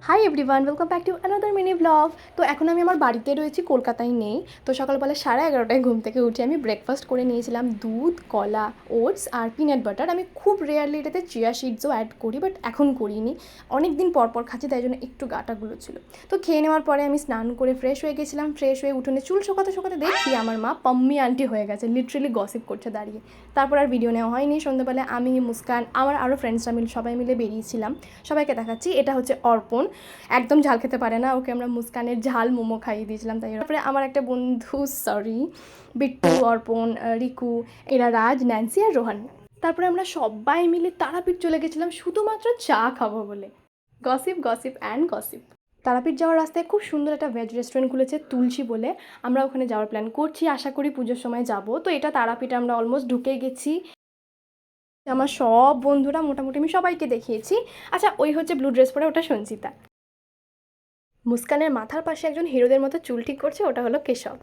Hi everyone, welcome back to another mini blog. তো এখন আমি আমার বাড়িতে রয়েছি, কলকাতায় নেই। তো সকালবেলা 11:30টায় ঘুম থেকে উঠে আমি ব্রেকফাস্ট করে নিয়েছিলাম দুধ, কলা, ওটস আর পিনাট বাটার। আমি খুব রেয়ারলি এটাতে চিয়া সিডসও অ্যাড করি, বাট এখন করিনি। অনেক দিন পর পর খাচ্ছি, তাই জন্য একটু গাটাগুলো ছিল। তো খেয়ে নেওয়ার পরে আমি স্নান করে ফ্রেশ হয়ে গেছিলাম। ফ্রেশ হয়ে উঠোনে চুল শোকাতে শোকাতে দেখি আমার মা পাম্মি আন্টি হয়ে গেছে, লিটারেলি গসিপ করছে দাঁড়িয়ে। তারপর আর ভিডিও নেওয়া হয়নি। সন্ধ্যাবেলায় আমি, মুস্কান, আমার আরও ফ্রেন্ডসরা মিলে সবাই মিলে বেরিয়েছিলাম। সবাইকে দেখাচ্ছি, এটা হচ্ছে অর্পণ, একদম ঝাল খেতে পারে না। ওকে আমরা মুস্কানের ঝাল মোমো খাইয়ে দিয়েছিলাম। তারপরে আমার একটা বন্ধু, বিট্টু, অর্পণ, রিকু, এরা রাজ, ন্যান্সি আর রোহান। তারপরে আমরা সবাই মিলে তারাপীঠ চলে গেছিলাম শুধুমাত্র চা খাবো বলে। Gossip, gossip and gossip. Tarapith যাওয়ার রাস্তায় খুব সুন্দর একটা ভেজ রেস্টুরেন্ট খুলেছে, তুলসী বলে। আমরা ওখানে যাওয়ার প্ল্যান করছি, আশা করি পুজোর সময় যাব। তো এটা তারাপীঠে আমরা অলমোস্ট ঢুকে গেছি। আমার সব বন্ধুরা মোটামুটি আমি সবাইকে দেখিয়েছি। আচ্ছা, ওই হচ্ছে ব্লু ড্রেস পরে, ওটা সঞ্চিতা। মুস্কানের মাথার পাশে একজন হিরোদের মতো চুল ঠিক করছে, ওটা হলো কেশব।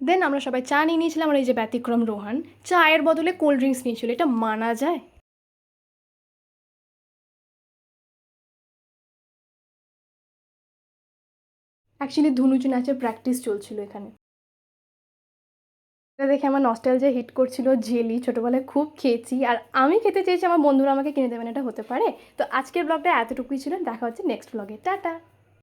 দেন আমরা সবাই চা নিয়ে নিয়েছিলাম, আর এই যে ব্যতিক্রম রোহান চায়ের বদলে কোল্ড ড্রিঙ্কস নিয়েছিল। এটা মানা যায়? অ্যাকচুয়ালি ধুনুচি নাচের প্র্যাকটিস চলছিল এখানে। এটা দেখে আমার নস্টালজিয়া হিট করছিল। জেলি ছোটোবেলায় খুব খেয়েছি, আর আমি খেতে চেয়েছি, আমার বন্ধুরা আমাকে কিনে দেবেন, এটা হতে পারে? তো আজকের ব্লগটা এতটুকুই ছিল, দেখা হচ্ছে নেক্সট ব্লগে, টাটা।